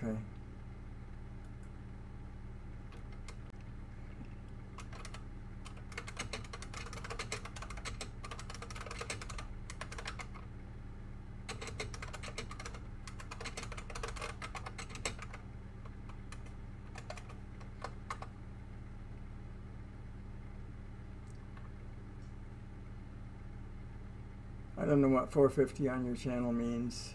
Okay. I don't know what 450 on your channel means.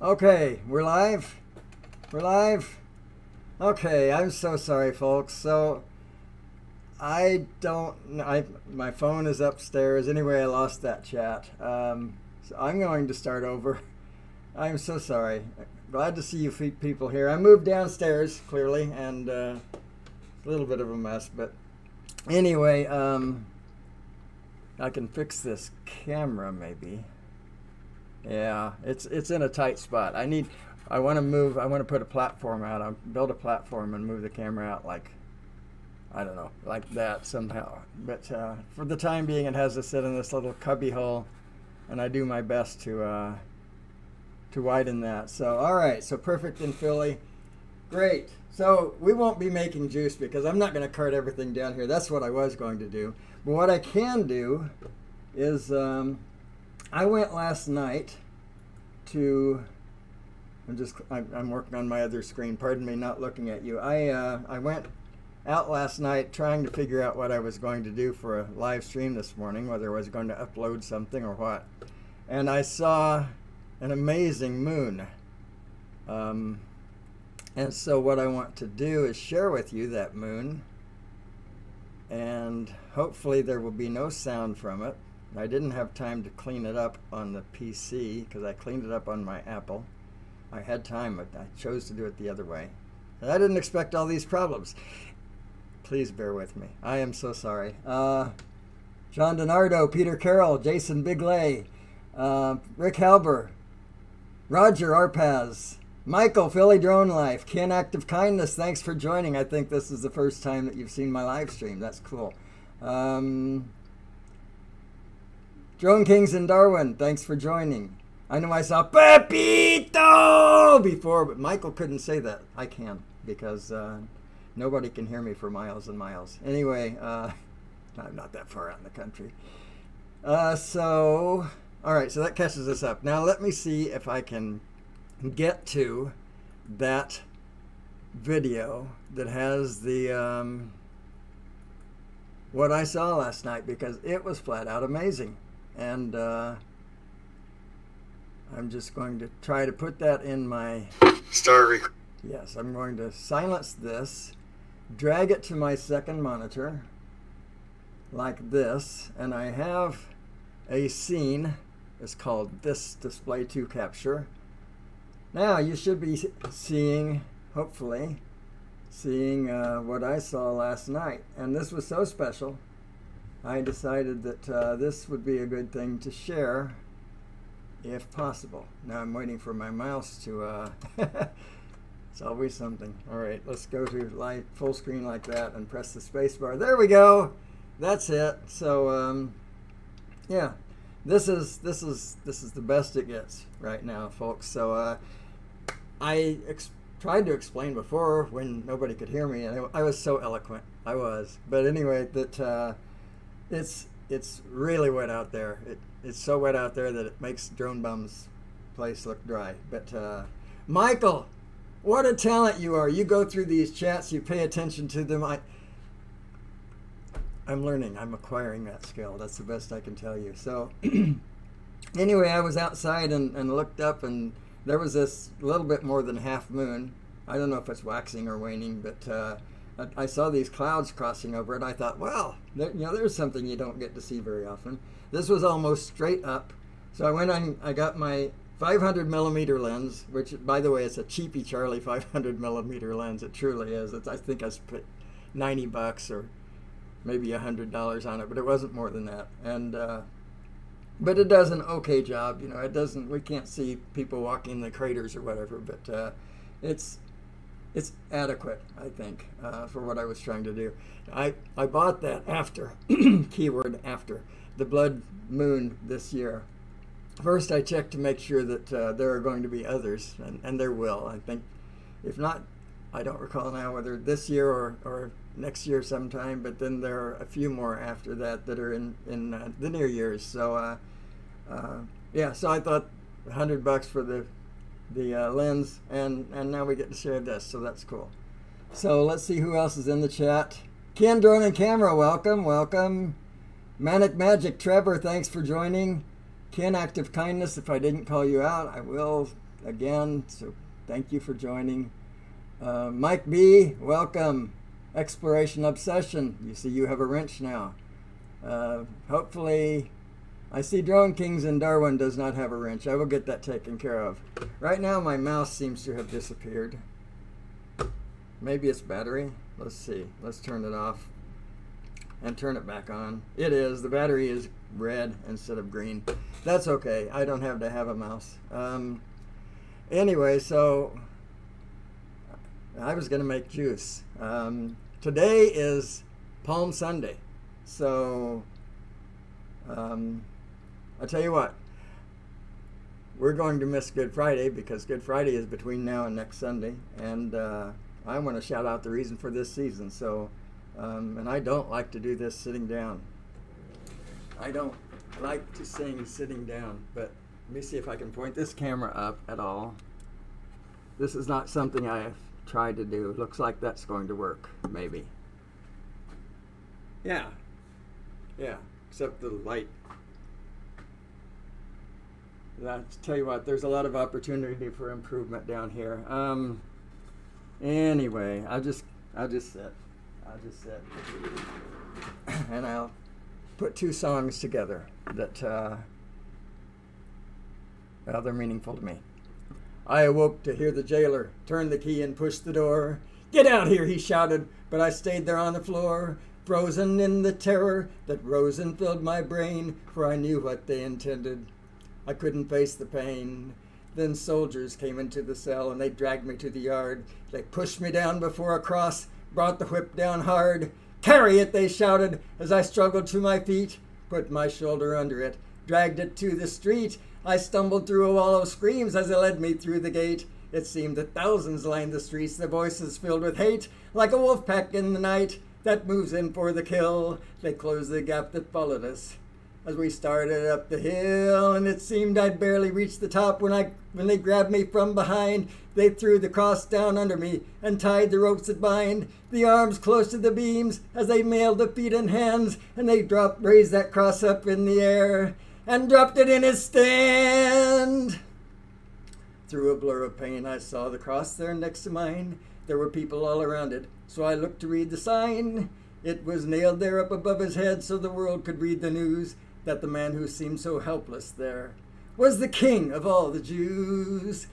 Okay, we're live. We're live. Okay, I'm so sorry, folks. So I don't know. My phone is upstairs. Anyway, I lost that chat. So I'm going to start over. I'm so sorry. Glad to see you people here. I moved downstairs, clearly, and a little bit of a mess. But anyway, I can fix this camera maybe. Yeah, it's in a tight spot. I want to put a platform out. I'll build a platform and move the camera out like, I don't know, like that somehow. But for the time being, it has to sit in this little cubby hole, and I do my best to widen that. So, all right, so perfect in Philly. Great. So we won't be making juice because I'm not going to cart everything down here. That's what I was going to do. But what I can do is I went last night to, I'm working on my other screen. Pardon me, not looking at you. I went out last night trying to figure out what I was going to do for a live stream this morning, whether I was going to upload something or what. And I saw an amazing moon. And so what I want to do is share with you that moon. And hopefully there will be no sound from it. I didn't have time to clean it up on the PC because I cleaned it up on my Apple. I had time, but I chose to do it the other way. And I didn't expect all these problems. Please bear with me. I am so sorry. John DiNardo, Peter Carroll, Jason Bigley, Rick Halber, Roger Arpaz, Michael, PhillyDroneLife, Ken Act of Kindness, thanks for joining. I think this is the first time that you've seen my live stream. That's cool. Drone Kings in Darwin, thanks for joining. I know I saw Pepito before, but Michael couldn't say that. I can, because nobody can hear me for miles and miles. Anyway, I'm not that far out in the country. All right, so that catches us up. Now let me see if I can get to that video that has the what I saw last night, because it was flat out amazing. And I'm just going to try to put that in my story. Yes, I'm going to silence this, drag it to my second monitor like this, and I have a scene. It's called This Display to Capture. Now you should be seeing, hopefully, what I saw last night. And this was so special, I decided that this would be a good thing to share if possible. Now I'm waiting for my mouse to, it's always something. All right, let's go to full screen like that and press the space bar. There we go. That's it. So yeah, this is the best it gets right now, folks. So I tried to explain before when nobody could hear me, and I was so eloquent. I was. But anyway, that it's really wet out there. It's so wet out there that it makes Drone Bum's place look dry. But Michael, what a talent you are. You go through these chats, you pay attention to them. I'm learning. I'm acquiring that skill. That's the best I can tell you. So anyway, I was outside and looked up, and there was this little bit more than half moon. I don't know if it's waxing or waning, but I saw these clouds crossing over it. I thought, well, there's something you don't get to see very often. This was almost straight up. So I went on, I got my 500 millimeter lens, which, by the way, it's a cheapy Charlie 500 millimeter lens. It truly is. I think I spent $90 or maybe $100 on it, but it wasn't more than that. And But it does an okay job. You know, it doesn't. We can't see people walking the craters or whatever, but it's adequate, I think, for what I was trying to do. I bought that after keyword after the blood moon this year. First, I checked to make sure that there are going to be others, and there will. I think, if not, I don't recall now whether this year or next year sometime, but then there are a few more after that that are in the near years. So yeah, so I thought $100 for the lens, and now we get to share this, so that's cool. So let's see who else is in the chat. Ken, Drone and Camera, welcome. Manic Magic, Trevor, thanks for joining. Ken, Act of Kindness, if I didn't call you out, I will again, so thank you for joining. Mike B, welcome. Exploration Obsession, you see you have a wrench now. Hopefully, I see Drone Kings in Darwin does not have a wrench. I will get that taken care of. Right now my mouse seems to have disappeared. Maybe it's battery. Let's see. Let's turn it off and turn it back on. It is. The battery is red instead of green. That's okay. I don't have to have a mouse. Anyway, so I was going to make juice. Today is Palm Sunday. So I'll tell you what, we're going to miss Good Friday because Good Friday is between now and next Sunday, and I want to shout out the reason for this season. So, and I don't like to do this sitting down. I don't like to sing sitting down, but let me see if I can point this camera up at all. This is not something I have tried to do. Looks like that's going to work, maybe. Yeah, except the light. I'll tell you what, there's a lot of opportunity for improvement down here. Anyway, I'll just sit. And I'll put two songs together that well, they're meaningful to me. I awoke to hear the jailer turn the key and push the door. "Get out here," he shouted, but I stayed there on the floor, frozen in the terror that rose and filled my brain, for I knew what they intended. I couldn't face the pain. Then soldiers came into the cell and they dragged me to the yard. They pushed me down before a cross, brought the whip down hard. "Carry it," they shouted as I struggled to my feet, put my shoulder under it, dragged it to the street. I stumbled through a wall of screams as they led me through the gate. It seemed that thousands lined the streets, their voices filled with hate, like a wolf pack in the night that moves in for the kill. They closed the gap that followed us as we started up the hill, and it seemed I'd barely reached the top when they grabbed me from behind. They threw the cross down under me and tied the ropes that bind the arms close to the beams as they nailed the feet and hands, and they raised that cross up in the air and dropped it in its stand. Through a blur of pain, I saw the cross there next to mine. There were people all around it, so I looked to read the sign. It was nailed there up above his head so the world could read the news that the man who seemed so helpless there was the King of all the Jews.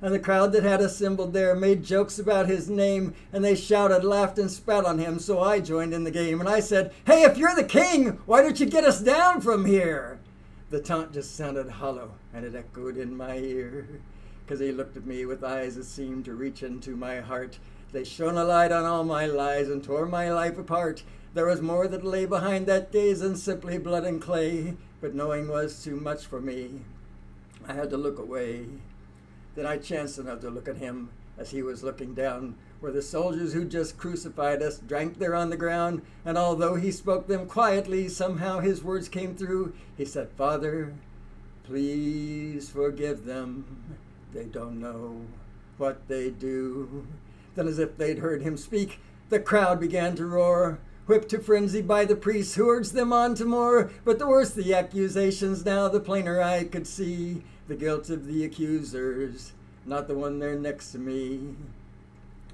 And the crowd that had assembled there made jokes about his name, and they shouted, laughed, and spat on him, so I joined in the game. And I said, "Hey, if you're the king, why don't you get us down from here?" The taunt just sounded hollow, and it echoed in my ear, 'cause he looked at me with eyes that seemed to reach into my heart. They shone a light on all my lies and tore my life apart. There was more that lay behind that gaze than simply blood and clay, but knowing was too much for me. I had to look away. Then I chanced enough to look at him as he was looking down, where the soldiers who just crucified us drank there on the ground. And although he spoke them quietly, somehow his words came through. He said, "Father, please forgive them. They don't know what they do." Then, as if they'd heard him speak, the crowd began to roar, whipped to frenzy by the priests who urged them on to more. But the worse the accusations now, the plainer I could see the guilt of the accusers, not the one there next to me.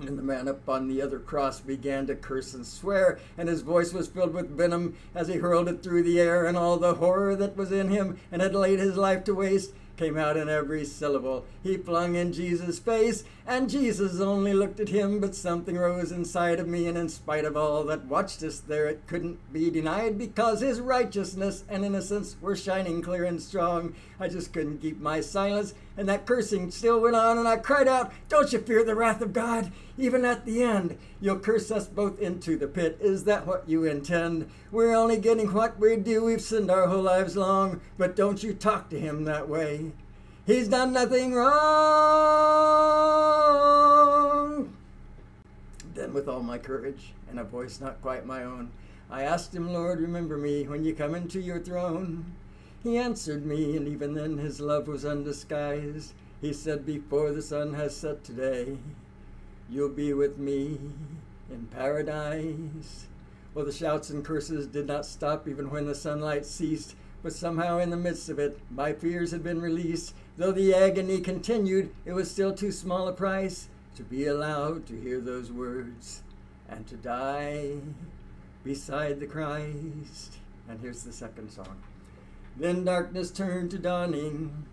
And the man up on the other cross began to curse and swear, and his voice was filled with venom as he hurled it through the air, and all the horror that was in him and had laid his life to waste came out in every syllable he flung in Jesus' face, and Jesus only looked at him, but something rose inside of me, and in spite of all that watched us there, it couldn't be denied, because his righteousness and innocence were shining clear and strong. I just couldn't keep my silence, and that cursing still went on, and I cried out, "Don't you fear the wrath of God? Even at the end, you'll curse us both into the pit. Is that what you intend? We're only getting what we do. We've sinned our whole lives long, but don't you talk to him that way. He's done nothing wrong." Then with all my courage and a voice not quite my own, I asked him, "Lord, remember me when you come into your throne." He answered me, and even then his love was undisguised. He said, "Before the sun has set today, you'll be with me in paradise." Well, the shouts and curses did not stop even when the sunlight ceased, but somehow in the midst of it, my fears had been released. Though the agony continued, it was still too small a price to be allowed to hear those words and to die beside the Christ. And here's the second song. Then darkness turned to dawning.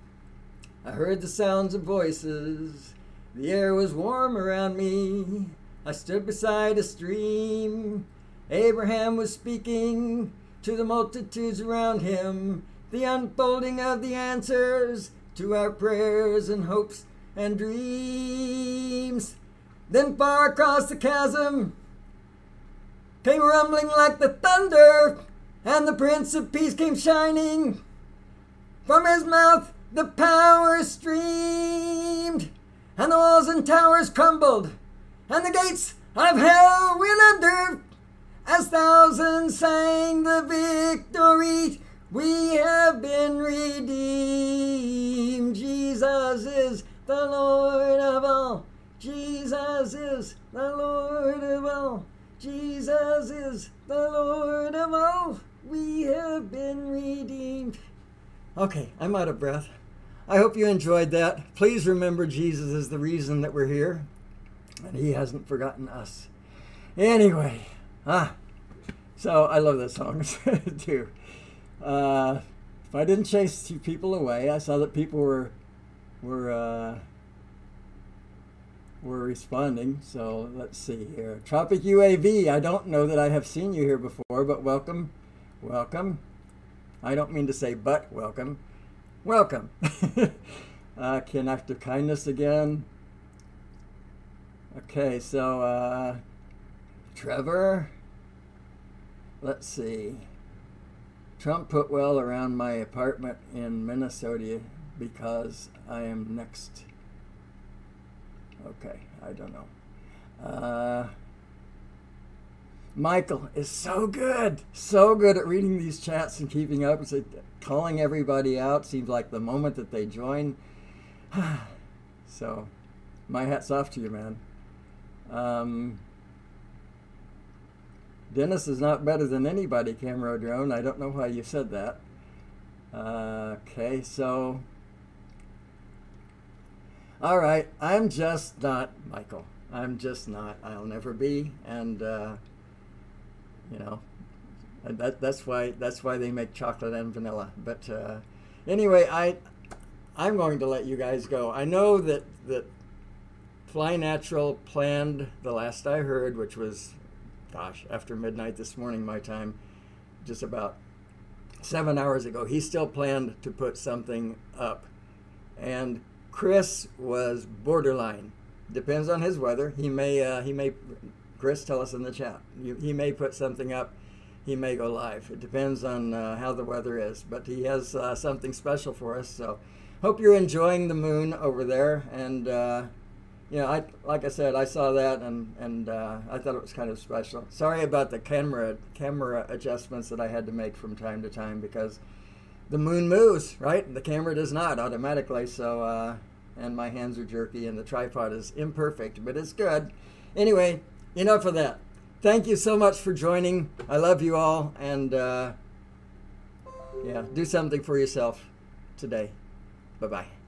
I heard the sounds of voices. The air was warm around me. I stood beside a stream. Abraham was speaking to the multitudes around him, the unfolding of the answers to our prayers and hopes and dreams. Then far across the chasm came rumbling like the thunder, and the Prince of Peace came shining. From his mouth the power streamed, and the walls and towers crumbled, and the gates of hell went under, as thousands sang the victory. We have been redeemed. Jesus is the Lord of all. Jesus is the Lord of all. Jesus is the Lord of all. We have been redeemed. Okay, I'm out of breath. I hope you enjoyed that. Please remember, Jesus is the reason that we're here, and he hasn't forgotten us. Anyway, so I love those songs too. If I didn't chase you people away, I saw that people were responding. So let's see here. Tropic UAV. I don't know that I have seen you here before, but welcome, welcome. I don't mean to say but welcome. Welcome. Ken After Kindness again. Okay, so Trevor. Let's see. Trump put well around my apartment in Minnesota because I am next. Okay, I don't know. Michael is so good at reading these chats and keeping up. It's calling everybody out. Seems like the moment that they join. So, my hat's off to you, man. Dennis is not better than anybody, Camera Drone. I don't know why you said that. Okay, so. All right, I'm just not Michael. I'm just not. I'll never be. And, you know, that's why they make chocolate and vanilla. But anyway, I'm going to let you guys go. I know that Fly Natural planned, the last I heard, which was, gosh, after midnight this morning, my time, just about 7 hours ago, he still planned to put something up. And Chris was borderline. Depends on his weather. He may, Chris, tell us in the chat. He may put something up. He may go live. It depends on how the weather is. But he has something special for us. So hope you're enjoying the moon over there. And you know, like I said, I saw that and I thought it was kind of special. Sorry about the camera adjustments that I had to make from time to time because the moon moves, right? The camera does not automatically. So and my hands are jerky and the tripod is imperfect, but it's good. Anyway, enough of that. Thank you so much for joining. I love you all, and yeah, do something for yourself today. Bye-bye.